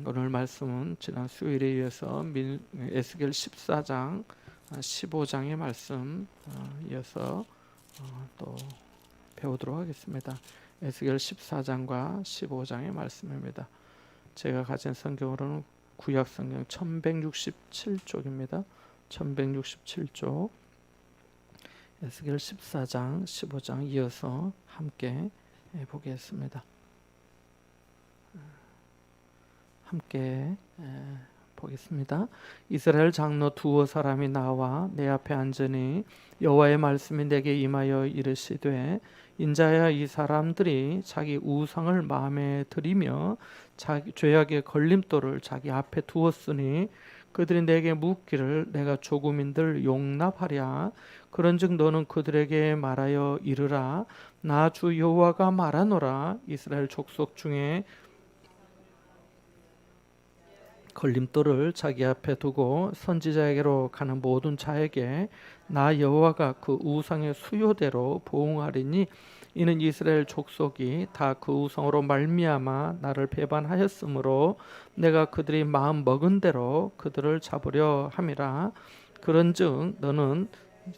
오늘 말씀은 지난 수요일에 이어서 에스겔 14장, 15장의 말씀 이어서 또 배우도록 하겠습니다. 에스겔 14장과 15장의 말씀입니다. 제가 가진 성경으로는 구약 성경 1167쪽입니다. 1167쪽 에스겔 14장, 15장 이어서 함께 보겠습니다. 함께 보겠습니다. 이스라엘 장로 두어 사람이 나와 내 앞에 앉으니 여호와의 말씀이 내게 임하여 이르시되 인자야, 이 사람들이 자기 우상을 마음에 들이며 자기 죄악의 걸림돌을 자기 앞에 두었으니 그들이 내게 묻기를 내가 조국민들 용납하랴. 그런즉 너는 그들에게 말하여 이르라. 나 주 여호와가 말하노라. 이스라엘 족속 중에 걸림돌을 자기 앞에 두고 선지자에게로 가는 모든 자에게 나 여호와가 그 우상의 수요대로 보응하리니 이는 이스라엘 족속이 다 그 우상으로 말미암아 나를 배반하였으므로 내가 그들이 마음 먹은 대로 그들을 잡으려 함이라. 그런즉 너는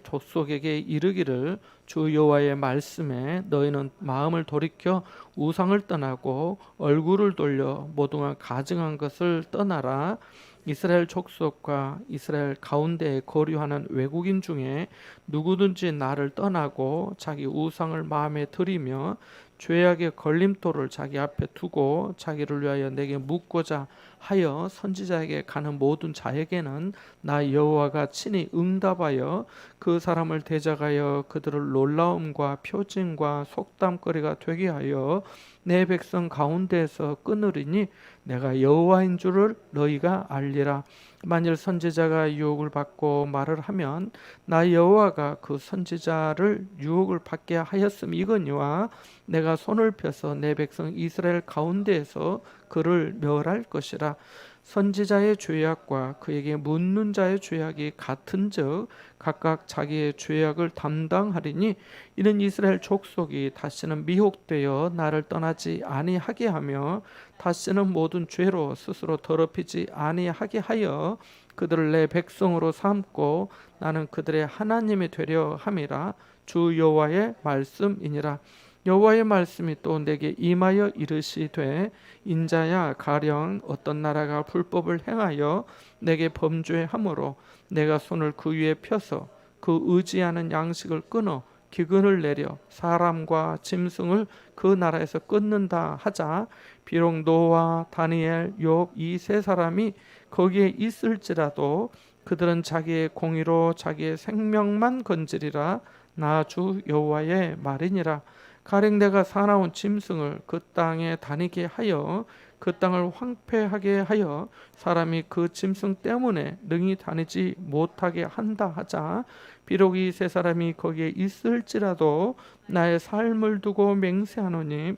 족속에게 이르기를 주 여호와의 말씀에 너희는 마음을 돌이켜 우상을 떠나고 얼굴을 돌려 모든가 가증한 것을 떠나라. 이스라엘 족속과 이스라엘 가운데에 거류하는 외국인 중에 누구든지 나를 떠나고 자기 우상을 마음에 들이며 죄악의 걸림돌을 자기 앞에 두고 자기를 위하여 내게 묻고자 하여 선지자에게 가는 모든 자에게는 나 여호와가 친히 응답하여 그 사람을 대적하여 그들을 놀라움과 표징과 속담거리가 되게 하여 내 백성 가운데에서 끊으리니 내가 여호와인 줄을 너희가 알리라. 만일 선지자가 유혹을 받고 말을 하면 나 여호와가 그 선지자를 유혹을 받게 하였음이거니와 내가 손을 펴서 내 백성 이스라엘 가운데에서 그를 멸할 것이라. 선지자의 죄악과 그에게 묻는 자의 죄악이 같은즉 각각 자기의 죄악을 담당하리니 이는 이스라엘 족속이 다시는 미혹되어 나를 떠나지 아니하게 하며 다시는 모든 죄로 스스로 더럽히지 아니하게 하여 그들을 내 백성으로 삼고 나는 그들의 하나님이 되려 함이라. 주 여호와의 말씀이니라. 여호와의 말씀이 또 내게 임하여 이르시되 인자야, 가령 어떤 나라가 불법을 행하여 내게 범죄함으로 내가 손을 그 위에 펴서 그 의지하는 양식을 끊어 기근을 내려 사람과 짐승을 그 나라에서 끊는다 하자. 비록 노아, 다니엘, 욥 이 세 사람이 거기에 있을지라도 그들은 자기의 공의로 자기의 생명만 건지리라. 나 주 여호와의 말이니라. 가령 내가 사나운 짐승을 그 땅에 다니게 하여 그 땅을 황폐하게 하여 사람이 그 짐승 때문에 능히 다니지 못하게 한다 하자. 비록 이 세 사람이 거기에 있을지라도 나의 삶을 두고 맹세하노니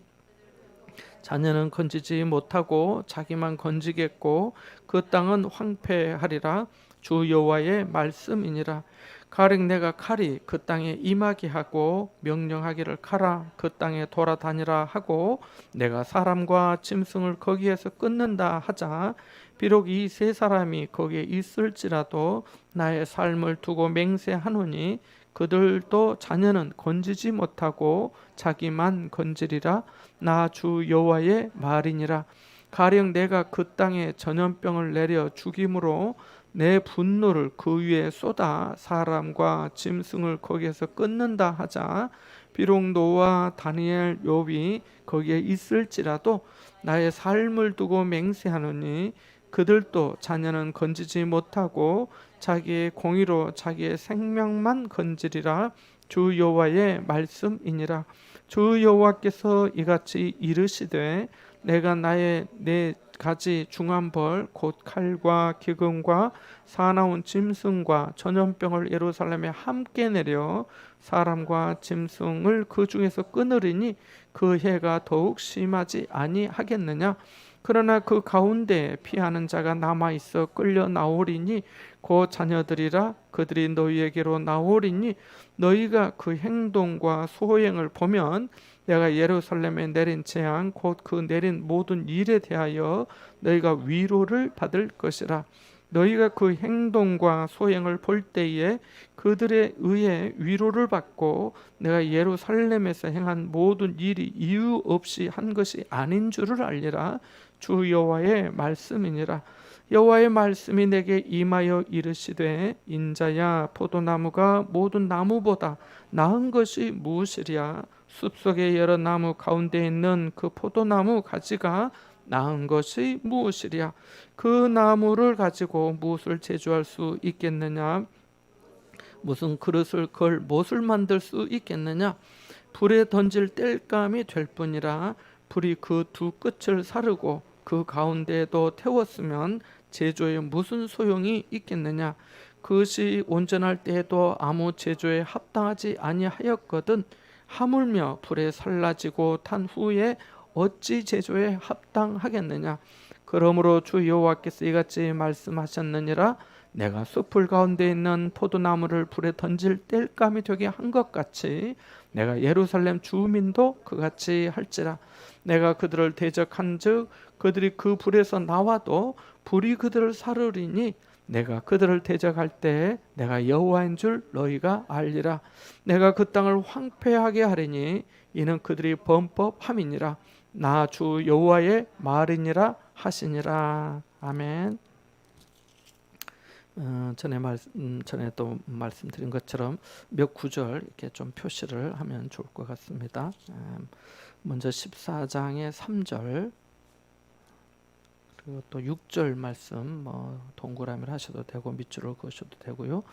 자녀는 건지지 못하고 자기만 건지겠고 그 땅은 황폐하리라. 주 여호와의 말씀이니라. 가령 내가 칼이 그 땅에 임하게 하고 명령하기를 가라 그 땅에 돌아다니라 하고 내가 사람과 짐승을 거기에서 끊는다 하자. 비록 이 세 사람이 거기에 있을지라도 나의 삶을 두고 맹세하노니 그들도 자녀는 건지지 못하고 자기만 건지리라. 나 주 여호와의 말이니라. 가령 내가 그 땅에 전염병을 내려 죽임으로 내 분노를 그 위에 쏟아 사람과 짐승을 거기에서 끊는다 하자. 비록 노아, 다니엘, 욥이 거기에 있을지라도 나의 삶을 두고 맹세하노니 그들도 자녀는 건지지 못하고 자기의 공의로 자기의 생명만 건지리라. 주 여호와의 말씀이니라. 주 여호와께서 이같이 이르시되 내가 나의 네 가지 중한 벌 곧 칼과 기근과 사나운 짐승과 전염병을 예루살렘에 함께 내려 사람과 짐승을 그 중에서 끊으리니 그 해가 더욱 심하지 아니하겠느냐. 그러나 그 가운데 피하는 자가 남아 있어 끌려 나오리니 곧 자녀들이라 그들이 너희에게로 나오리니 너희가 그 행동과 소행을 보면 내가 예루살렘에 내린 재앙 곧 그 내린 모든 일에 대하여 너희가 위로를 받을 것이라. 너희가 그 행동과 소행을 볼 때에 그들에 의해 위로를 받고 내가 예루살렘에서 행한 모든 일이 이유 없이 한 것이 아닌 줄을 알리라. 주 여호와의 말씀이니라. 여호와의 말씀이 내게 임하여 이르시되 인자야 포도나무가 모든 나무보다 나은 것이 무엇이랴. 숲속의 여러 나무 가운데 있는 그 포도나무 가지가 나은 것이 무엇이랴. 그 나무를 가지고 무엇을 제조할 수 있겠느냐. 무슨 그릇을 걸 못을 만들 수 있겠느냐. 불에 던질 땔감이 될 뿐이라. 불이 그 두 끝을 사르고 그 가운데에도 태웠으면 제조에 무슨 소용이 있겠느냐. 그것이 온전할 때에도 아무 제조에 합당하지 아니하였거든. 하물며 불에 살라지고 탄 후에 어찌 제조에 합당하겠느냐. 그러므로 주 여호와께서 이같이 말씀하셨느니라. 내가 숲을 가운데 있는 포도나무를 불에 던질 땔감이 되게 한 것 같이 내가 예루살렘 주민도 그같이 할지라. 내가 그들을 대적한즉 그들이 그 불에서 나와도 불이 그들을 사르리니 내가 그들을 대적할 때 내가 여호와인 줄 너희가 알리라. 내가 그 땅을 황폐하게 하리니 이는 그들이 범법함이니라. 나 주 여호와의 말이니라 하시니라. 아멘. 전에 또 말씀드린 것처럼 몇 구절 이렇게 좀 표시를 하면 좋을 것 같습니다. 먼저 14장의 3절 그리고 또 6절 말씀 동그라미를 하셔도 되고 밑줄을 그으셔도 되고요.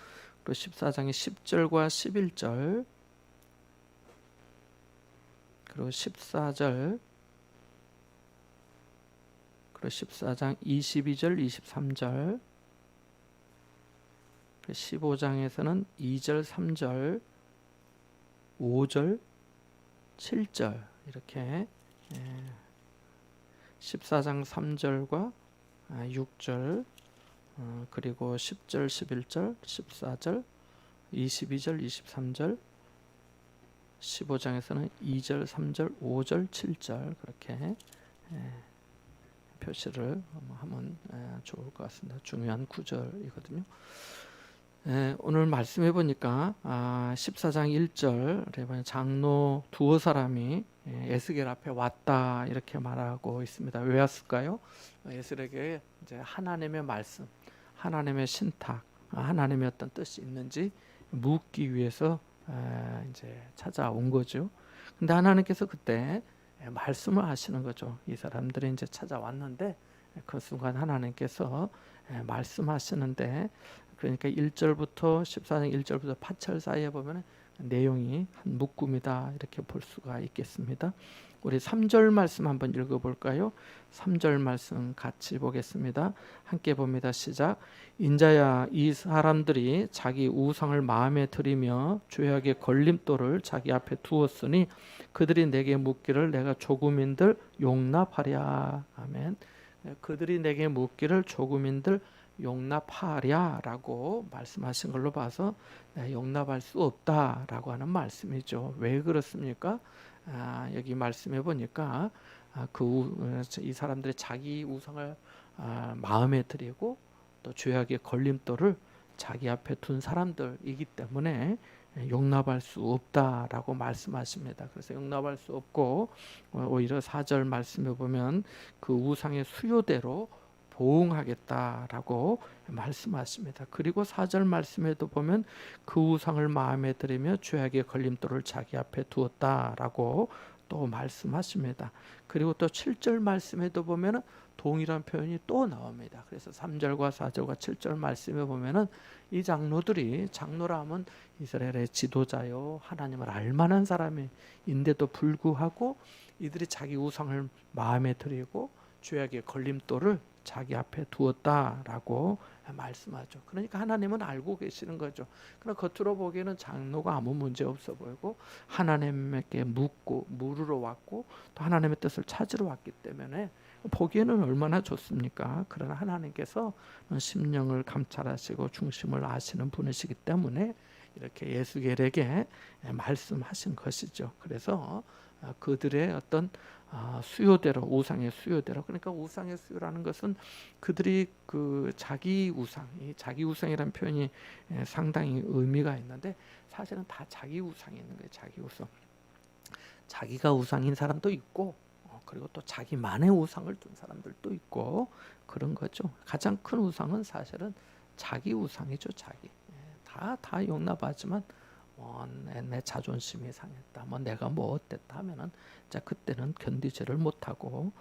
그리고 14장의 10절과 11절 그리고 14절 그리고 14장 22절 23절 15장에서는 2절 3절 5절 7절 이렇게 14장 3절과 6절 그리고 10절 11절 14절 22절 23절 15장에서는 2절 3절 5절 7절 그렇게 표시를 하면 좋을 것 같습니다. 중요한 구절이거든요. 오늘 말씀해 보니까 14장 1절 장로 두어 사람이 에스겔 앞에 왔다 이렇게 말하고 있습니다. 왜 왔을까요? 에스겔에게 이제 하나님의 말씀, 하나님의 신탁, 하나님의 어떤 뜻이 있는지 묻기 위해서 이제 찾아온 거죠. 근데 하나님께서 그때 말씀을 하시는 거죠. 이 사람들이 이제 찾아왔는데 그 순간 하나님께서 말씀하시는데 그러니까 1절부터 14장 1절부터 8절 사이에 보면 내용이 한 묶음이다 이렇게 볼 수가 있겠습니다. 우리 3절 말씀 한번 읽어볼까요? 3절 말씀 같이 보겠습니다. 함께 봅니다. 시작. 인자야 이 사람들이 자기 우상을 마음에 들이며 죄악의 걸림돌을 자기 앞에 두었으니 그들이 내게 묻기를 내가 조금인들 용납하랴. 아멘. 그들이 내게 묻기를 조금인들 용납하랴라고 말씀하신 걸로 봐서 용납할 수 없다라고 하는 말씀이죠. 왜 그렇습니까? 여기 말씀해 보니까 이 사람들의 자기 우상을 마음에 들이고 또 죄악의 걸림돌을 자기 앞에 둔 사람들이기 때문에 용납할 수 없다라고 말씀하십니다. 그래서 용납할 수 없고 오히려 4절 말씀해 보면 그 우상의 수요대로 보응하겠다라고 말씀하십니다. 그리고 4절 말씀에도 보면 그 우상을 마음에 들이며 죄악의 걸림돌을 자기 앞에 두었다라고 또 말씀하십니다. 그리고 또 7절 말씀에도 보면 동일한 표현이 또 나옵니다. 그래서 3절과 4절과 7절 말씀에 보면은 이 장로들이 장로라 하면 이스라엘의 지도자요 하나님을 알만한 사람인데도 불구하고 이들이 자기 우상을 마음에 들이고 죄악의 걸림돌을 자기 앞에 두었다라고 말씀하죠. 그러니까 하나님은 알고 계시는 거죠. 그러나 겉으로 보기에는 장로가 아무 문제 없어 보이고 하나님께 묻고 물으러 왔고 또 하나님의 뜻을 찾으러 왔기 때문에 보기에는 얼마나 좋습니까? 그러나 하나님께서 심령을 감찰하시고 중심을 아시는 분이시기 때문에 이렇게 예수겔에게 말씀하신 것이죠. 그래서 그들의 어떤 수요대로, 우상의 수요대로, 그러니까 우상의 수요라는 것은 그들이 그 자기 우상, 이 자기 우상이라는 표현이 상당히 의미가 있는데 사실은 다 자기 우상이 있는 거예요. 자기 우상. 자기가 우상인 사람도 있고 그리고 또 자기만의 우상을 둔 사람들도 있고 그런 거죠. 가장 큰 우상은 사실은 자기 우상이죠. 자기. 다 용납하지만 내 자존심이 상했다. 내가 어땠다 하면은 자 그때는 견디지를 못하고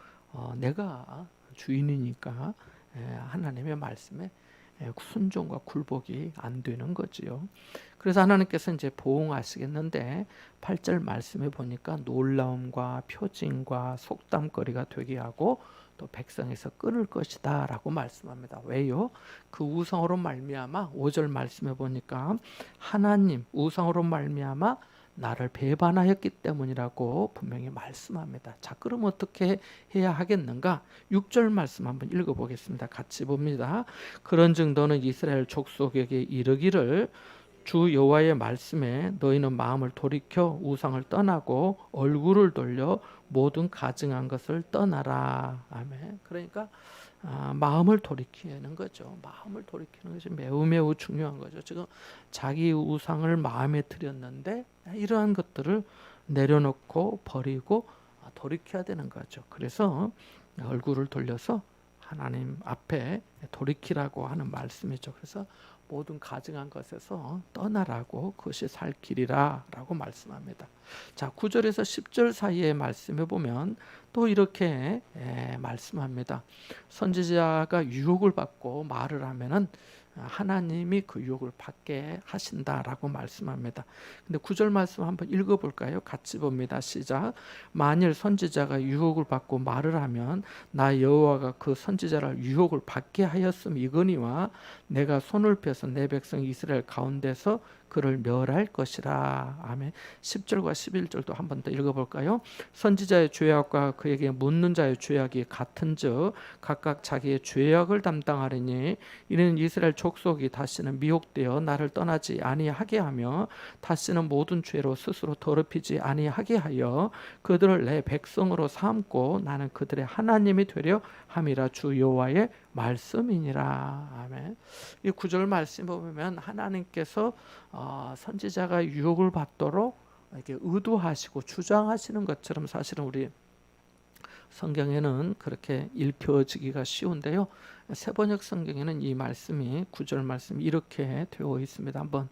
내가 주인이니까 하나님의 말씀에 순종과 굴복이 안 되는 거지요. 그래서 하나님께서 이제 보응하시겠는데 8절 말씀에 보니까 놀라움과 표징과 속담거리가 되게 하고 또 백성에서 끊을 것이다 라고 말씀합니다. 왜요? 그 우상으로 말미암아 5절 말씀에 보니까 하나님 우상으로 말미암아 나를 배반하였기 때문이라고 분명히 말씀합니다. 자, 그럼 어떻게 해야 하겠는가? 6절 말씀 한번 읽어보겠습니다. 같이 봅니다. 그런즉 너는 이스라엘 족속에게 이르기를 주 여호와의 말씀에 너희는 마음을 돌이켜 우상을 떠나고 얼굴을 돌려 모든 가증한 것을 떠나라. 아멘. 그러니까 마음을 돌이키는 거죠. 마음을 돌이키는 것이 매우 중요한 거죠. 지금 자기 우상을 마음에 들였는데 이러한 것들을 내려놓고 버리고 돌이켜야 되는 거죠. 그래서 얼굴을 돌려서 하나님 앞에 돌이키라고 하는 말씀이죠. 그래서 모든 가증한 것에서 떠나라고 그것이 살 길이라 라고 말씀합니다. 자, 9절에서 10절 사이의 말씀에 보면 또 이렇게 말씀합니다. 선지자가 유혹을 받고 말을 하면은 하나님이 그 유혹을 받게 하신다라고 말씀합니다. 근데 9절 말씀 한번 읽어볼까요? 같이 봅니다. 시작. 만일 선지자가 유혹을 받고 말을 하면 나 여호와가 그 선지자를 유혹을 받게 하였음이거니와 내가 손을 펴서 내 백성 이스라엘 가운데서 그를 멸할 것이라. 아멘. 10절과 11절도 한 번 더 읽어볼까요? 선지자의 죄악과 그에게 묻는 자의 죄악이 같은즉 각각 자기의 죄악을 담당하리니 이는 이스라엘 족속이 다시는 미혹되어 나를 떠나지 아니하게 하며 다시는 모든 죄로 스스로 더럽히지 아니하게 하여 그들을 내 백성으로 삼고 나는 그들의 하나님이 되려 함이라 주 여호와의 말씀이니라. 아멘. 이 9절 말씀 보면 하나님께서 선지자가 유혹을 받도록 이렇게 의도하시고 주장하시는 것처럼 사실은 우리 성경에는 그렇게 읽혀지기가 쉬운데요. 세번역 성경에는 이 말씀이 9절 말씀이 이렇게 되어 있습니다. 한번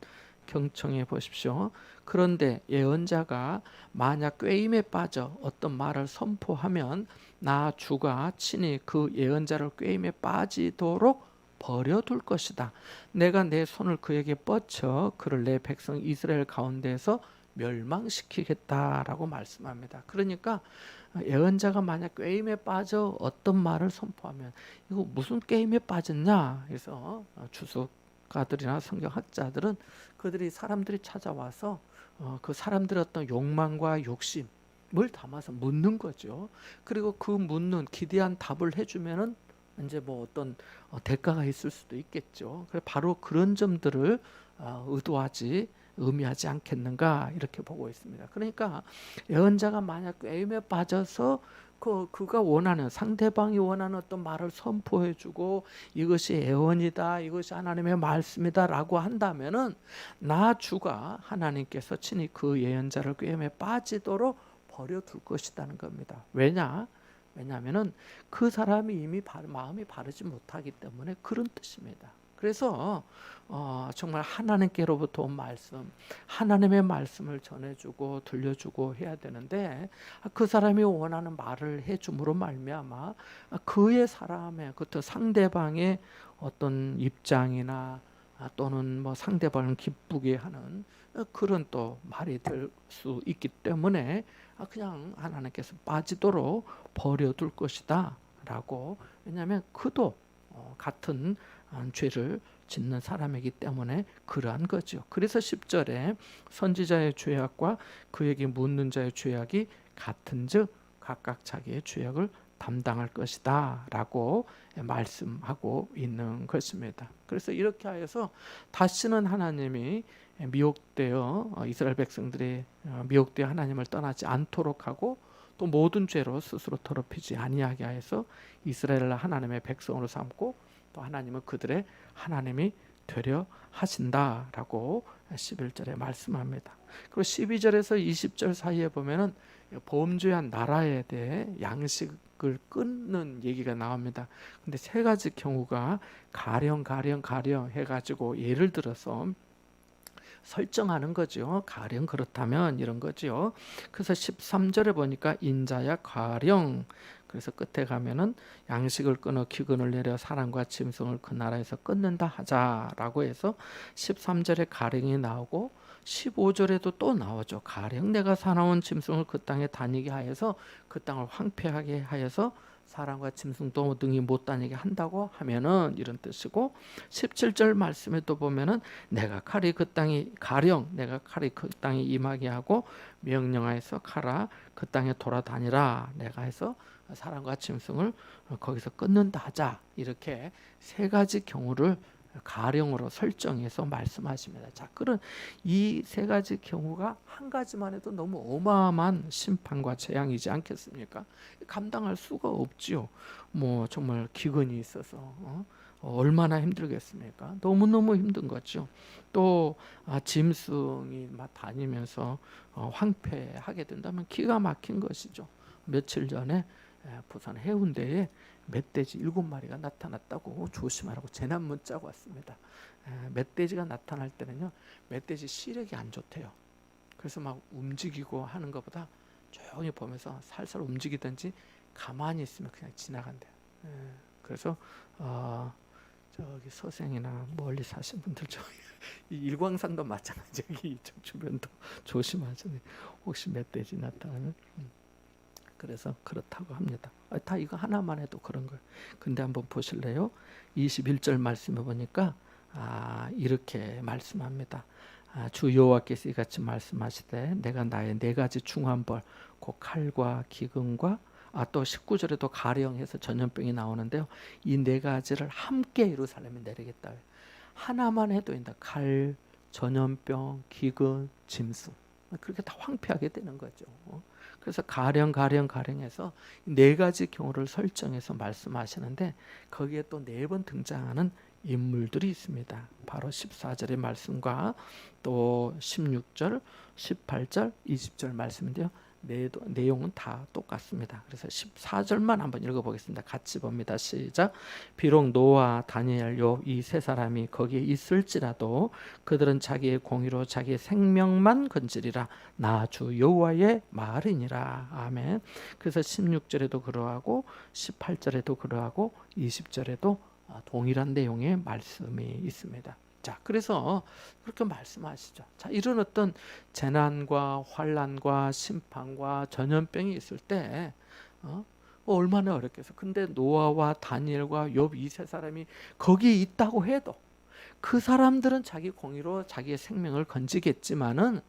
경청해 보십시오. 그런데 예언자가 만약 꾀임에 빠져 어떤 말을 선포하면 나 주가 친히 그 예언자를 꾀임에 빠지도록 버려둘 것이다. 내가 내 손을 그에게 뻗쳐 그를 내 백성 이스라엘 가운데에서 멸망시키겠다라고 말씀합니다. 그러니까 예언자가 만약 꾀임에 빠져 어떤 말을 선포하면 이거 무슨 게임에 빠졌냐? 그래서 주석가들이나 성경학자들은 그들이 사람들이 찾아와서 그 사람들의 어떤 욕망과 욕심을 담아서 묻는 거죠. 그리고 그 묻는 기대한 답을 해주면은 이제 어떤 대가가 있을 수도 있겠죠. 바로 그런 점들을 의미하지 않겠는가 이렇게 보고 있습니다. 그러니까 예언자가 만약 꾀임에 빠져서 그가 원하는 상대방이 원하는 어떤 말을 선포해주고 이것이 예언이다, 이것이 하나님의 말씀이다라고 한다면은 나 주가 하나님께서 친히 그 예언자를 꾀임에 빠지도록 버려둘 것이라는 겁니다. 왜냐하면은 그 사람이 이미 마음이 바르지 못하기 때문에 그런 뜻입니다. 그래서 정말 하나님께로부터 온 말씀, 하나님의 말씀을 전해주고 들려주고 해야 되는데 그 사람이 원하는 말을 해줌으로 말미암아 그의 사람의 어떤 상대방의 어떤 입장이나 또는 상대방을 기쁘게 하는 그런 또 말이 될 수 있기 때문에 그냥 하나님께서 빠지도록 버려둘 것이다 라고. 왜냐하면 그도 같은 죄를 짓는 사람이기 때문에 그러한 거죠. 그래서 10절에 선지자의 죄악과 그에게 묻는 자의 죄악이 같은즉 각각 자기의 죄악을 담당할 것이다 라고 말씀하고 있는 것입니다. 그래서 이렇게 하여서 다시는 하나님이 미혹되어 이스라엘 백성들이 미혹되어 하나님을 떠나지 않도록 하고 또 모든 죄로 스스로 더럽히지 아니하게 하여서 이스라엘을 하나님의 백성으로 삼고 또 하나님은 그들의 하나님이 되려 하신다라고 11절에 말씀합니다. 그리고 12절에서 20절 사이에 보면은 범죄한 나라에 대해 양식을 끊는 얘기가 나옵니다. 근데 세 가지 경우가 가령 해가지고 예를 들어서 설정하는 거죠. 가령 그렇다면 이런 거죠. 그래서 13절에 보니까 인자야 가령, 그래서 끝에 가면은 양식을 끊어 기근을 내려 사람과 짐승을 그 나라에서 끊는다 하자라고 해서 13절에 가령이 나오고 15절에도 또 나오죠. 가령 내가 사나운 짐승을 그 땅에 다니게 하여서 그 땅을 황폐하게 하여서 사람과 짐승도 등이 못 다니게 한다고 하면은 이런 뜻이고, 17절 말씀에도 보면은 내가 칼이 그 땅이 가령 내가 칼이 그 땅에 임하게 하고 명령하여서 가라 그 땅에 돌아다니라 내가 해서 사람과 짐승을 거기서 끊는다 하자, 이렇게 세 가지 경우를 가령으로 설정해서 말씀하십니다. 자, 그런 이 세 가지 경우가 한 가지만 해도 너무 어마어마한 심판과 재앙이지 않겠습니까? 감당할 수가 없지요. 뭐 정말 기근이 있어서 얼마나 힘들겠습니까? 너무너무 힘든 거죠. 또 짐승이 막 다니면서 황폐하게 된다면 기가 막힌 것이죠. 며칠 전에 부산 해운대에 멧돼지 7마리가 나타났다고 조심하라고 재난 문자가 왔습니다. 멧돼지가 나타날 때는요, 멧돼지 시력이 안 좋대요. 그래서 막 움직이고 하는 것보다 조용히 보면서 살살 움직이든지 가만히 있으면 그냥 지나간대요. 그래서 저기 서생이나 멀리 사신 분들 이 일광산도 마찬가지, 이쪽 주변도 조심하죠. 혹시 멧돼지 나타나면. 그래서 그렇다고 합니다. 다 이거 하나만 해도 그런 거예요. 근데 한번 보실래요? 21절 말씀해 보니까 이렇게 말씀합니다. 주 여호와께서 이같이 말씀하시되 내가 나의 네 가지 중한 벌, 곧 칼과 기근과 또 19절에도 가령해서 전염병이 나오는데요. 이 네 가지를 함께 예루살렘에 내리겠다. 하나만 해도 인다. 칼, 전염병, 기근, 짐승. 그렇게 다 황폐하게 되는 거죠. 그래서 가령해서 네 가지 경우를 설정해서 말씀하시는데 거기에 또 네 번 등장하는 인물들이 있습니다. 바로 14절의 말씀과 또 16절, 18절, 20절 말씀인데요. 내용은 다 똑같습니다. 그래서 14절만 한번 읽어보겠습니다. 같이 봅니다. 시작. 비록 노아, 다니엘, 욥 이 세 사람이 거기에 있을지라도 그들은 자기의 공의로 자기의 생명만 건지리라. 나 주 여호와의 말이니라. 아멘. 그래서 16절에도 그러하고 18절에도 그러하고 20절에도 동일한 내용의 말씀이 있습니다. 자, 그래서 그렇게 말씀하시죠. 자, 이런 어떤 재난과 환난과 심판과 전염병이 있을 때 얼마나 어렵겠어. 근데 노아와 다니엘과 욥 이 세 사람이 거기에 있다고 해도 그 사람들은 자기 공의로 자기의 생명을 건지겠지만은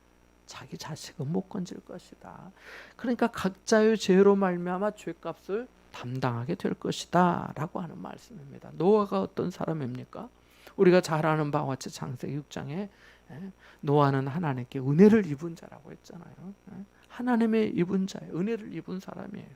자기 자식은 못 건질 것이다. 그러니까 각자의 죄로 말미암아 죄값을 담당하게 될 것이다 라고 하는 말씀입니다. 노아가 어떤 사람입니까? 우리가 잘 아는 바와 같이 창세기 6장에 노아는 하나님께 은혜를 입은 자라고 했잖아요. 하나님의 입은 자예요. 은혜를 입은 사람이에요.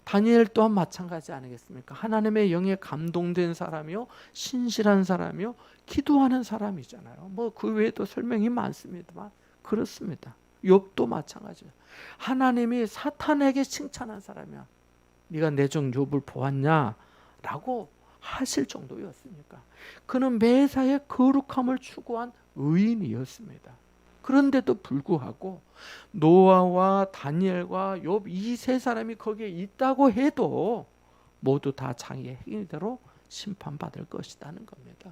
다니엘 또한 마찬가지 아니겠습니까? 하나님의 영에 감동된 사람이요, 신실한 사람이요, 기도하는 사람이잖아요. 뭐 그 외에도 설명이 많습니다만 그렇습니다. 욥도 마찬가지예요. 하나님이 사탄에게 칭찬한 사람이야. 네가 내 종 욥을 보았냐? 라고 하실 정도였으니까. 그는 매사에 거룩함을 추구한 의인이었습니다. 그런데도 불구하고 노아와 다니엘과 욥 이 세 사람이 거기에 있다고 해도 모두 다 자기의 행위대로 심판받을 것이라는 겁니다.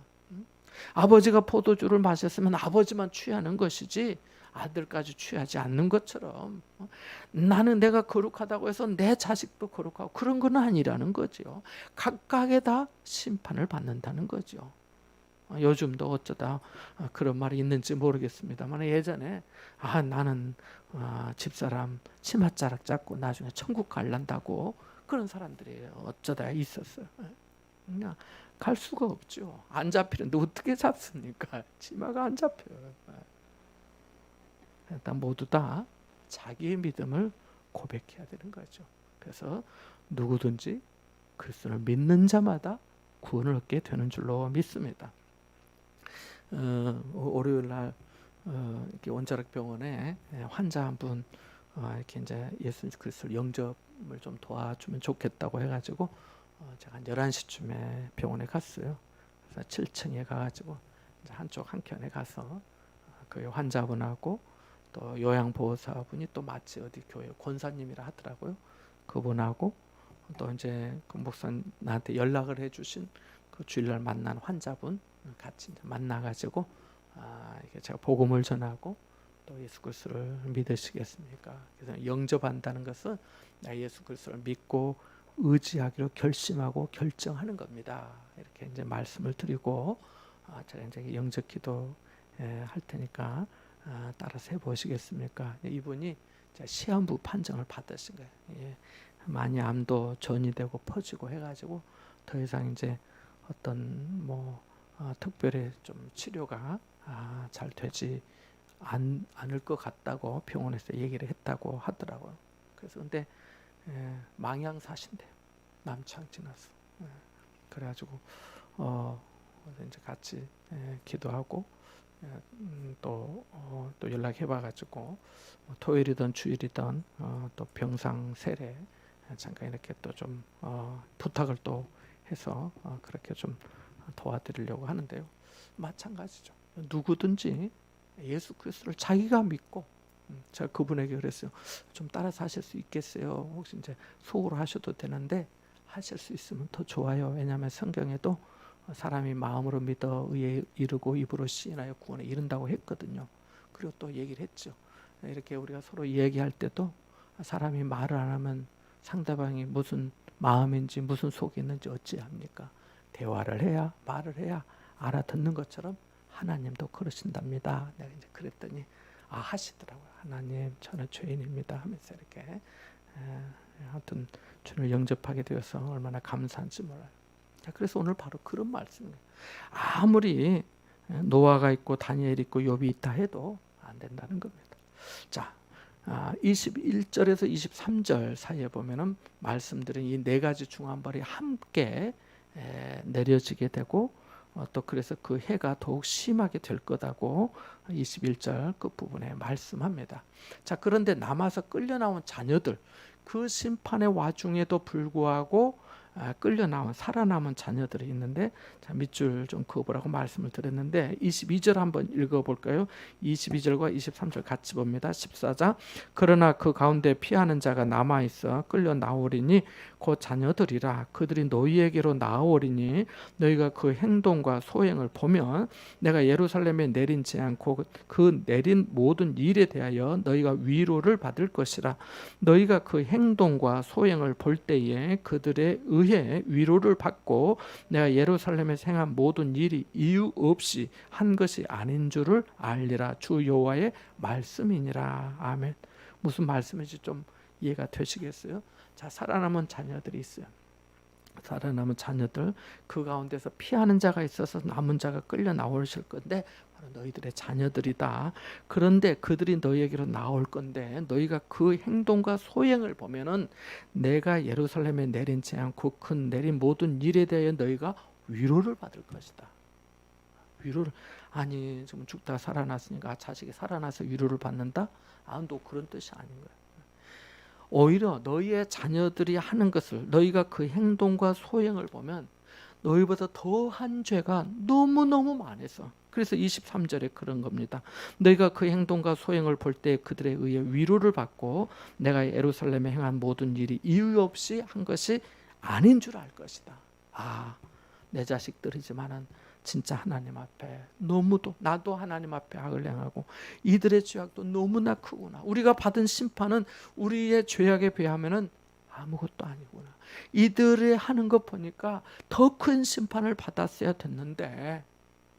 아버지가 포도주를 마셨으면 아버지만 취하는 것이지 아들까지 취하지 않는 것처럼 나는 내가 거룩하다고 해서 내 자식도 거룩하고 그런 건 아니라는 거죠. 각각의 다 심판을 받는다는 거죠. 요즘도 어쩌다 그런 말이 있는지 모르겠습니다만 예전에 나는 집사람 치맛자락 잡고 나중에 천국 갈란다고 그런 사람들이 어쩌다 있었어요. 그냥 갈 수가 없죠. 안 잡히는데 어떻게 잡습니까? 치마가 안 잡혀요. 일단 모두 다 자기의 믿음을 고백해야 되는 거죠. 그래서 누구든지 그리스도를 믿는 자마다 구원을 얻게 되는 줄로 믿습니다. 월요일 날 이렇게 원자력 병원에 환자 한 분 이렇게 이제 예수 그리스도를 영접을 좀 도와주면 좋겠다고 해가지고 제가 한 11시쯤에 병원에 갔어요. 그래서 7층에 가가지고 이제 한쪽 한켠에 가서 그 환자분하고 또 요양보호사분이 또 마치 어디 교회 권사님이라 하더라고요. 그분하고 또 이제 그 목사 나한테 연락을 해주신 그 주일날 만난 환자분 같이 이제 만나가지고 이게 제가 복음을 전하고 또 예수 그리스도를 믿으시겠습니까? 그래서 영접한다는 것은 나 예수 그리스도를 믿고 의지하기로 결심하고 결정하는 겁니다. 이렇게 이제 말씀을 드리고 제가 이제 영접 기도 할 테니까 따라서 해보시겠습니까? 이분이 시한부 판정을 받으신 거예요. 예. 많이 암도 전이 되고 퍼지고 해가지고 더 이상 이제 어떤 특별히 좀 치료가 잘 되지 않을 것 같다고 병원에서 얘기를 했다고 하더라고요. 그래서 근데 망향사신대 남창 지났어. 그래가지고 이제 같이 기도하고 또 연락해봐가지고 토요일이든 주일이든 또 병상 세례 잠깐 이렇게 또 좀 부탁을 또 해서 그렇게 좀 도와드리려고 하는데요. 마찬가지죠. 누구든지 예수 그리스도를 자기가 믿고 제가 그분에게 그랬어요. 좀 따라서 하실 수 있겠어요? 혹시 이제 속으로 하셔도 되는데 하실 수 있으면 더 좋아요. 왜냐하면 성경에도 사람이 마음으로 믿어 의에 이르고 입으로 시인하여 구원에 이른다고 했거든요. 그리고 또 얘기를 했죠. 이렇게 우리가 서로 얘기할 때도 사람이 말을 안 하면 상대방이 무슨 마음인지 무슨 속이 있는지 어찌합니까? 대화를 해야 말을 해야 알아듣는 것처럼 하나님도 그러신답니다. 내가 이제 그랬더니 하시더라고요. 하나님 저는 죄인입니다 하면서 이렇게 하여튼 주를 영접하게 되어서 얼마나 감사한지 몰라요. 그래서 오늘 바로 그런 말씀이에요. 아무리 노아가 있고 다니엘이 있고 욥이 있다 해도 안 된다는 겁니다. 자, 21절에서 23절 사이에 보면은 말씀드린 이 네 가지 중한벌이 함께 내려지게 되고 또 그래서 그 해가 더욱 심하게 될 거다고 21절 끝부분에 말씀합니다. 자, 그런데 남아서 끌려 나온 자녀들 그 심판의 와중에도 불구하고 끌려 나온 살아남은 자녀들이 있는데 자, 밑줄 좀 그어보라고 말씀을 드렸는데 22절 한번 읽어볼까요? 22절과 23절 같이 봅니다. 14장 그러나 그 가운데 피하는 자가 남아있어 끌려 나오리니 곧 자녀들이라 그들이 너희에게로 나오리니 너희가 그 행동과 소행을 보면 내가 예루살렘에 내린 재앙 곧 그 내린 모든 일에 대하여 너희가 위로를 받을 것이라 너희가 그 행동과 소행을 볼 때에 그들의 의해 위로를 받고 내가 예루살렘에서 행한 모든 일이 이유 없이 한 것이 아닌 줄을 알리라. 주 여호와의 말씀이니라. 아멘. 무슨 말씀인지 좀 이해가 되시겠어요? 자, 살아남은 자녀들이 있어요. 살아남은 자녀들 그 가운데서 피하는 자가 있어서 남은 자가 끌려 나오실 건데 바로 너희들의 자녀들이다. 그런데 그들이 너희에게로 나올 건데 너희가 그 행동과 소행을 보면은 내가 예루살렘에 내린 재앙 그 큰 내린 모든 일에 대해 너희가 위로를 받을 것이다. 위로를 아니 지금 죽다가 살아났으니까 자식이 살아나서 위로를 받는다? 너 그런 뜻이 아닌 거야. 오히려 너희의 자녀들이 하는 것을 너희가 그 행동과 소행을 보면 너희보다 더한 죄가 너무너무 많아서 그래서 23절에 그런 겁니다. 너희가 그 행동과 소행을 볼 때 그들에 의해 위로를 받고 내가 예루살렘에 행한 모든 일이 이유 없이 한 것이 아닌 줄 알 것이다. 내 자식들이지만은 진짜 하나님 앞에 너무도 나도 하나님 앞에 악을 행하고 이들의 죄악도 너무나 크구나. 우리가 받은 심판은 우리의 죄악에 비하면은 아무것도 아니구나. 이들이 하는 것 보니까 더 큰 심판을 받았어야 됐는데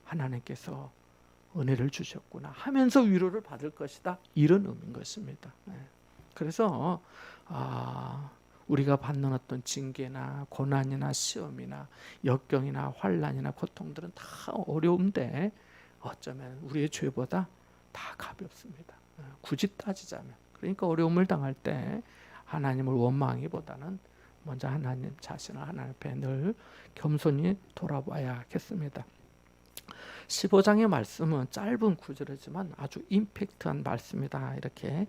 하나님께서 은혜를 주셨구나 하면서 위로를 받을 것이다. 이런 의미인 것입니다. 그래서 우리가 받는 어떤 징계나 고난이나 시험이나 역경이나 환난이나 고통들은 다 어려운데 어쩌면 우리의 죄보다 다 가볍습니다. 굳이 따지자면. 그러니까 어려움을 당할 때 하나님을 원망하기보다는 먼저 하나님 자신을 하나님 앞에 늘 겸손히 돌아봐야겠습니다. 15장의 말씀은 짧은 구절이지만 아주 임팩트한 말씀이다. 이렇게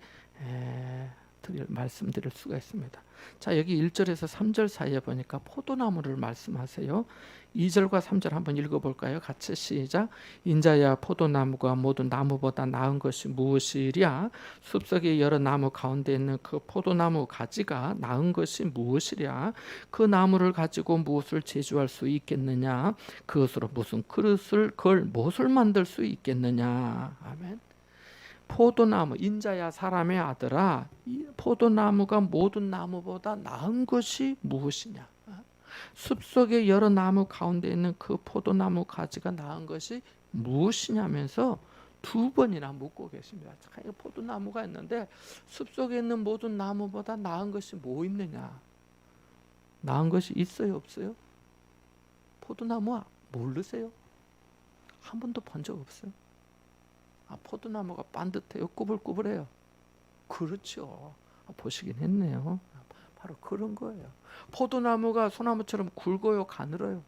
말씀드릴 수가 있습니다. 자, 여기 1절에서 3절 사이에 보니까 포도나무를 말씀하세요. 2절과 3절 한번 읽어볼까요? 같이 시작. 인자야 포도나무가 모든 나무보다 나은 것이 무엇이랴? 숲속의 여러 나무 가운데 있는 그 포도나무 가지가 나은 것이 무엇이랴? 그 나무를 가지고 무엇을 제조할 수 있겠느냐? 그것으로 무슨 그릇을 걸 무엇을 만들 수 있겠느냐? 아멘. 포도나무, 인자야 사람의 아들아, 포도나무가 모든 나무보다 나은 것이 무엇이냐? 숲속의 여러 나무 가운데 있는 그 포도나무 가지가 나은 것이 무엇이냐면서 두 번이나 묻고 계십니다. 포도나무가 있는데 숲속에 있는 모든 나무보다 나은 것이 뭐 있느냐? 나은 것이 있어요, 없어요? 포도나무 모르세요? 한 번도 본 적 없어요? 포도나무가 반듯해요? 꾸불꾸불해요? 그렇죠. 보시긴 했네요. 바로 그런 거예요. 포도나무가 소나무처럼 굵어요, 가늘어요?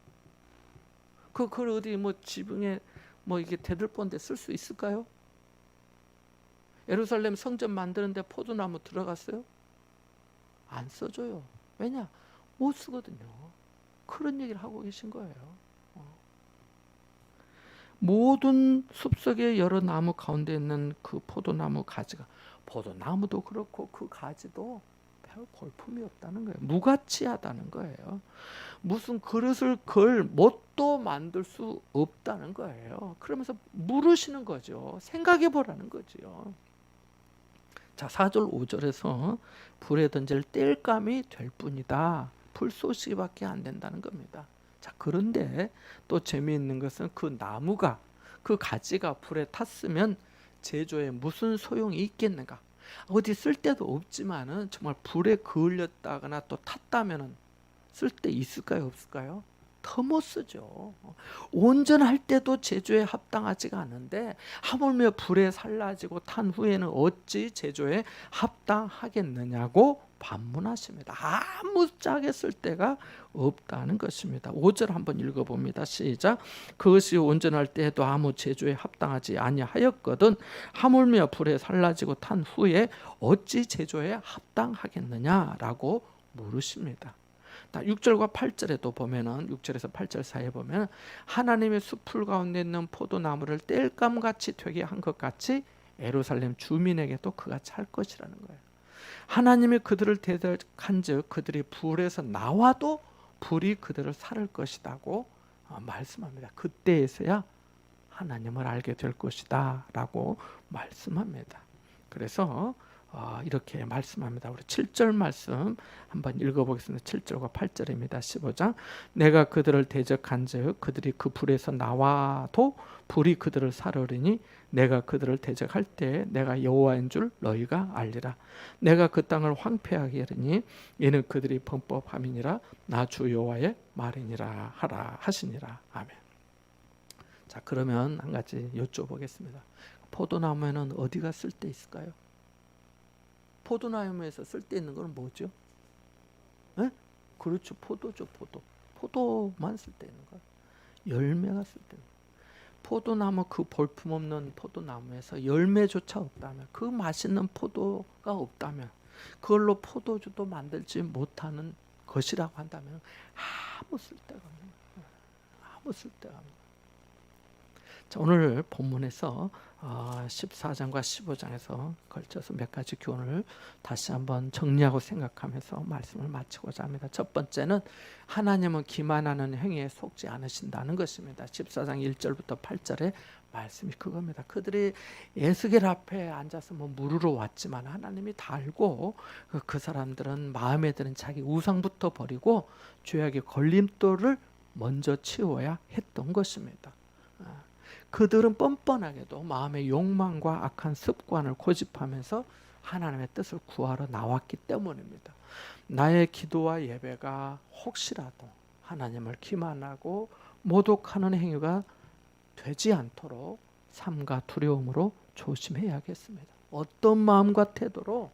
그걸 어디 지붕에 이게 대들보인데 쓸 수 있을까요? 예루살렘 성전 만드는데 포도나무 들어갔어요? 안 써줘요. 왜냐? 못 쓰거든요. 그런 얘기를 하고 계신 거예요. 모든 숲속의 여러 나무 가운데 있는 그 포도나무 가지가, 포도나무도 그렇고 그 가지도 별 볼품이 없다는 거예요. 무가치하다는 거예요. 무슨 그릇을 걸 못도 만들 수 없다는 거예요. 그러면서 물으시는 거죠. 생각해 보라는 거죠. 자, 4절 5절에서 불에 던질 땔감이 될 뿐이다. 불쏘시기밖에 안 된다는 겁니다. 자, 그런데 또 재미있는 것은 그 나무가, 그 가지가 불에 탔으면 제조에 무슨 소용이 있겠는가? 어디 쓸 데도 없지만은 정말 불에 그을렸다거나 또 탔다면은 쓸 데 있을까요, 없을까요? 더 못 쓰죠. 온전할 때도 제조에 합당하지가 않은데 하물며 불에 살라지고 탄 후에는 어찌 제조에 합당하겠느냐고 반문하십니다. 아무 짝에 쓸 데가 없다는 것입니다. 5절 한번 읽어봅니다. 시작. 그것이 온전할 때에도 아무 제조에 합당하지 아니하였거든 하물며 불에 살라지고 탄 후에 어찌 제조에 합당하겠느냐라고 물으십니다. 6절과 8절에도 보면은 6절에서 8절 사이에 보면 하나님의 숲풀 가운데 있는 포도나무를 땔감같이 되게 한 것 같이 예루살렘 주민에게도 그같이 할 것이라는 거예요. 하나님이 그들을 대적한즉 그들이 불에서 나와도 불이 그들을 살을 것이라고 말씀합니다. 그때에서야 하나님을 알게 될 것이다 라고 말씀합니다. 그래서 이렇게 말씀합니다. 우리 7절 말씀 한번 읽어보겠습니다. 7절과 8절입니다. 15장. 내가 그들을 대적한즉 그들이 그 불에서 나와도 불이 그들을 사르리니 내가 그들을 대적할 때 내가 여호와인 줄 너희가 알리라. 내가 그 땅을 황폐하게 하리니 이는 그들이 범법함이니라. 나 주 여호와의 말이니라 하라 하시니라. 아멘. 자, 그러면 한 가지 여쭤보겠습니다. 포도나무에는 어디가 쓸 데 있을까요? 포도나무에서 쓸 데 있는 건 뭐죠? 네? 그렇죠. 포도죠. 포도만 쓸 데 있는 거예요. 열매가 쓸 데 있는 거예요. 포도나무, 그 볼품없는 포도나무에서 열매조차 없다면, 그 맛있는 포도가 없다면, 그걸로 포도주도 만들지 못하는 것이라고 한다면 아무 쓸데가 없는 거예요. 아무 쓸데가 없는 거예요. 자, 오늘 본문에서 14장과 15장에서 걸쳐서 몇 가지 교훈을 다시 한번 정리하고 생각하면서 말씀을 마치고자 합니다. 첫 번째는 하나님은 기만하는 행위에 속지 않으신다는 것입니다. 14장 1절부터 8절의 말씀이 그겁니다. 그들이 에스겔 앞에 앉아서 물으러 왔지만 하나님이 다 알고 그 사람들은 마음에 드는 자기 우상부터 버리고 죄악의 걸림돌을 먼저 치워야 했던 것입니다. 그들은 뻔뻔하게도 마음의 욕망과 악한 습관을 고집하면서 하나님의 뜻을 구하러 나왔기 때문입니다. 나의 기도와 예배가 혹시라도 하나님을 기만하고 모독하는 행위가 되지 않도록 삼가 두려움으로 조심해야겠습니다. 어떤 마음과 태도로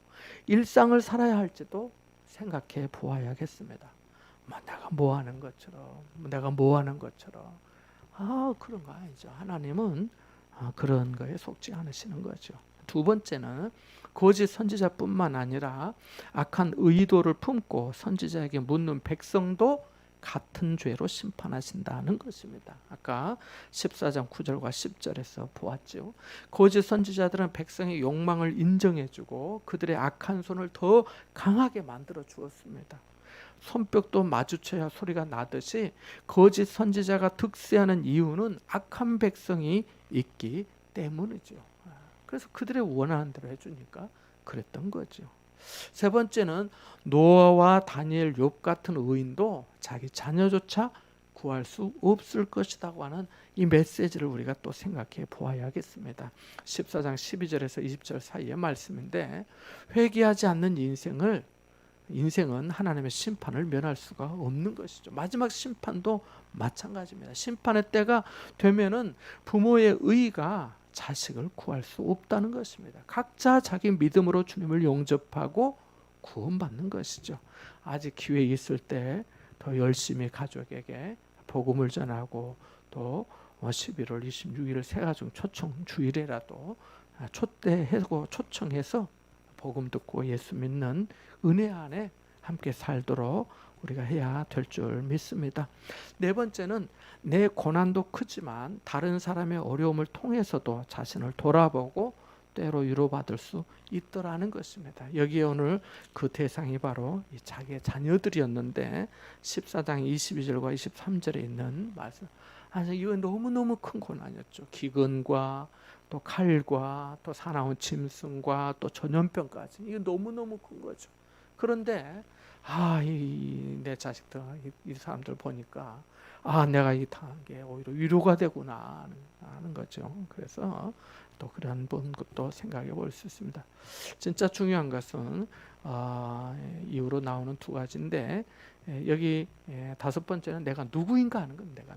일상을 살아야 할지도 생각해 보아야겠습니다. 내가 뭐 하는 것처럼 그런 거 아니죠. 하나님은 그런 거에 속지 않으시는 거죠. 두 번째는 거짓 선지자뿐만 아니라 악한 의도를 품고 선지자에게 묻는 백성도 같은 죄로 심판하신다는 것입니다. 아까 14장 9절과 10절에서 보았죠. 거짓 선지자들은 백성의 욕망을 인정해주고 그들의 악한 손을 더 강하게 만들어 주었습니다. 손뼉도 마주쳐야 소리가 나듯이 거짓 선지자가 득세하는 이유는 악한 백성이 있기 때문이죠. 그래서 그들의 원하는 대로 해주니까 그랬던 거죠. 세 번째는 노아와 다니엘, 욥 같은 의인도 자기 자녀조차 구할 수 없을 것이라고 하는 이 메시지를 우리가 또 생각해 보아야겠습니다. 14장 12절에서 20절 사이의 말씀인데, 회개하지 않는 인생은 하나님의 심판을 면할 수가 없는 것이죠. 마지막 심판도 마찬가지입니다. 심판의 때가 되면은 부모의 의가 자식을 구할 수 없다는 것입니다. 각자 자기 믿음으로 주님을 용접하고 구원받는 것이죠. 아직 기회 있을 때 더 열심히 가족에게 복음을 전하고 또 11월 26일 새가족 초청 주일에라도 초대하고 초청해서 복음 듣고 예수 믿는 은혜 안에 함께 살도록 우리가 해야 될 줄 믿습니다. 네 번째는 내 고난도 크지만 다른 사람의 어려움을 통해서도 자신을 돌아보고 때로 위로받을 수 있더라는 것입니다. 여기에 오늘 그 대상이 바로 자기의 자녀들이었는데 14장 22절과 23절에 있는 말씀. 이거 너무너무 큰 고난이었죠. 기근과 또 칼과 또 사나운 짐승과 또 전염병까지. 이거 너무너무 큰 거죠. 그런데 내 자식들, 이 사람들 보니까 내가 이 당한 게 오히려 위로가 되구나 하는 거죠. 그래서 또 그런 것도 생각해 볼 수 있습니다. 진짜 중요한 것은 이후로 나오는 두 가지인데, 여기 다섯 번째는 내가 누구인가 하는 건 내가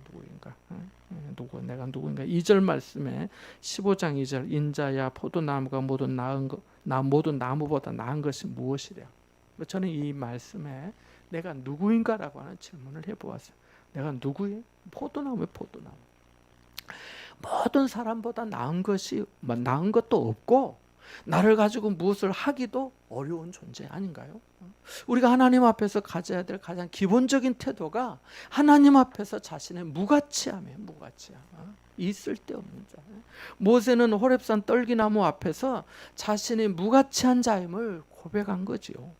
누구인가 2절 말씀에 15장 2절 인자야 포도나무가 모든 모든 나무보다 나은 것이 무엇이랴. 저는 이 말씀에 내가 누구인가라고 하는 질문을 해보았어요. 내가 누구예요? 포도나무에 포도나무. 모든 사람보다 나은 것도 없고 나를 가지고 무엇을 하기도 어려운 존재 아닌가요? 우리가 하나님 앞에서 가져야 될 가장 기본적인 태도가 하나님 앞에서 자신의 무가치함이에요. 있을 데 없는 자. 모세는 호렙산 떨기나무 앞에서 자신이 무가치한 자임을 고백한 거지요.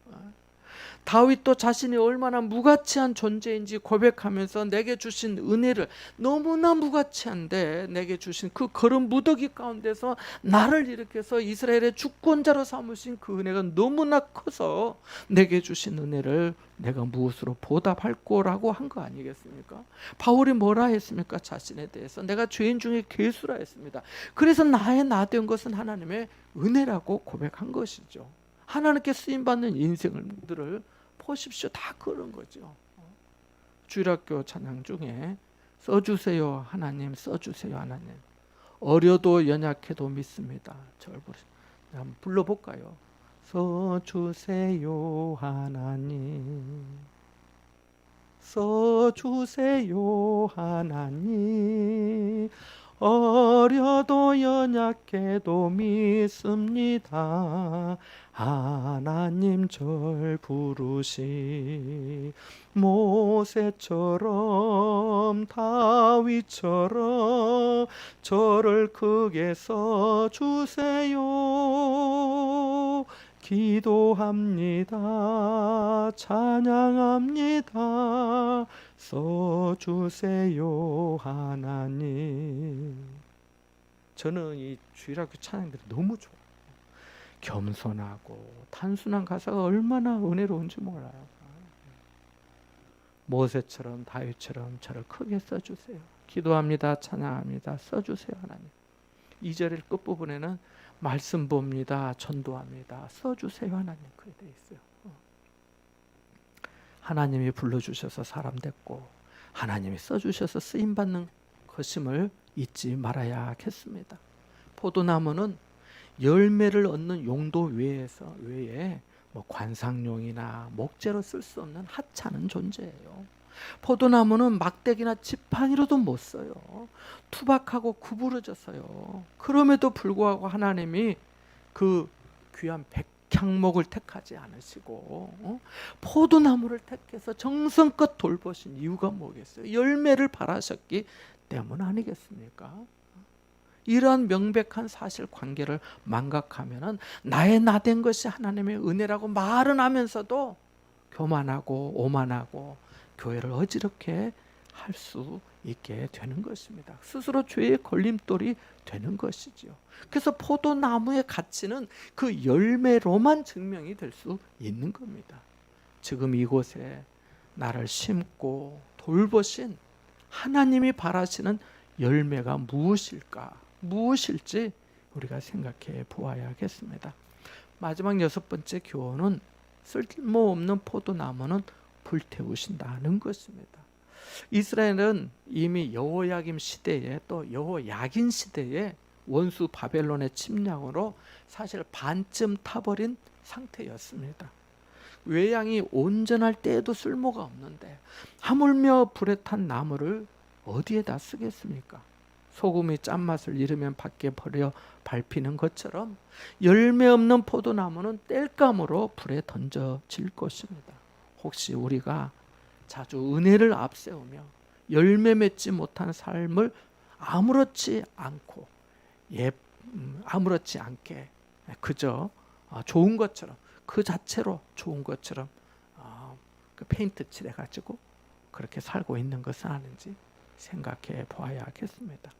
다윗도 자신이 얼마나 무가치한 존재인지 고백하면서 내게 주신 은혜를, 너무나 무가치한데 내게 주신 그 거룩 무더기 가운데서 나를 일으켜서 이스라엘의 주권자로 삼으신 그 은혜가 너무나 커서 내게 주신 은혜를 내가 무엇으로 보답할 거라고 한 거 아니겠습니까? 바울이 뭐라 했습니까? 자신에 대해서 내가 죄인 중에 괴수라 했습니다. 그래서 나의 나 된 것은 하나님의 은혜라고 고백한 것이죠. 하나님께 쓰임받는 인생들을 보십시오. 다 그런 거죠. 주일학교 찬양 중에 써주세요 하나님, 써주세요 하나님. 어려도 연약해도 믿습니다. 저를 한번 불러볼까요? 써주세요 하나님, 써주세요 하나님. 어려도 연약해도 믿습니다. 하나님 절 부르시 모세처럼 다윗처럼 저를 크게 써주세요. 기도합니다. 찬양합니다. 써주세요 하나님. 저는 이 주일학교 찬양들이 너무 좋아요. 겸손하고 단순한 가사가 얼마나 은혜로운지 몰라요. 모세처럼 다윗처럼 저를 크게 써주세요. 기도합니다. 찬양합니다. 써주세요 하나님. 2절 끝부분에는 말씀 봅니다. 전도합니다. 써주세요. 하나님 그래 돼 있어요. 하나님이 불러주셔서 사람 됐고 하나님이 써주셔서 쓰임받는 것임을 잊지 말아야겠습니다. 포도나무는 열매를 얻는 용도 외에 뭐 관상용이나 목재로 쓸 수 없는 하찮은 존재예요. 포도나무는 막대기나 지팡이로도 못 써요. 투박하고 구부러져서요. 그럼에도 불구하고 하나님이 그 귀한 백향목을 택하지 않으시고 포도나무를 택해서 정성껏 돌보신 이유가 뭐겠어요? 열매를 바라셨기 때문 아니겠습니까? 이러한 명백한 사실관계를 망각하면은 나의 나된 것이 하나님의 은혜라고 말은 하면서도 교만하고 오만하고 교회를 어지럽게 할 수 있게 되는 것입니다. 스스로 죄의 걸림돌이 되는 것이지요. 그래서 포도나무의 가치는 그 열매로만 증명이 될 수 있는 겁니다. 지금 이곳에 나를 심고 돌보신 하나님이 바라시는 열매가 무엇일지 우리가 생각해 보아야겠습니다. 마지막 6번째 교훈은 쓸모없는 포도나무는 불태우신다는 것입니다. 이스라엘은 이미 여호야김 시대에 또 여호야긴 시대에 원수 바벨론의 침략으로 사실 반쯤 타버린 상태였습니다. 외양이 온전할 때에도 쓸모가 없는데 하물며 불에 탄 나무를 어디에다 쓰겠습니까? 소금이 짠맛을 잃으면 밖에 버려 밟히는 것처럼 열매 없는 포도나무는 땔감으로 불에 던져질 것입니다. 혹시 우리가 자주 은혜를 앞세우며 열매 맺지 못한 삶을 아무렇지 않게 그저 좋은 것처럼 그 자체로 좋은 것처럼 그 페인트 칠해가지고 그렇게 살고 있는 것은 아닌지 생각해 보아야겠습니다.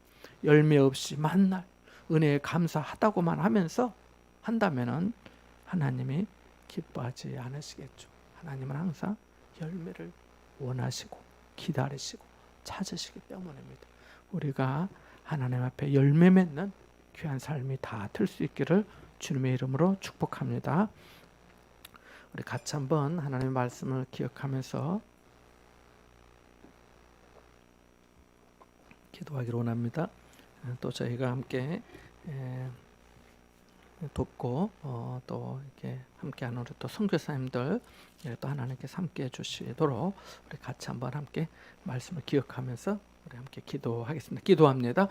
열매 없이 만날 은혜에 감사하다고만 한다면은 하나님이 기뻐하지 않으시겠죠. 하나님은 항상 열매를 원하시고 기다리시고 찾으시기 때문입니다. 우리가 하나님 앞에 열매 맺는 귀한 삶이 다 될 수 있기를 주님의 이름으로 축복합니다. 우리 같이 한번 하나님의 말씀을 기억하면서 기도하기를 원합니다. 또 저희가 함께 돕고 또 이렇게 함께하는 우리 또 선교사님들 또 하나님께 함께 해주시도록 우리 같이 한번 함께 말씀을 기억하면서 우리 함께 기도하겠습니다. 기도합니다.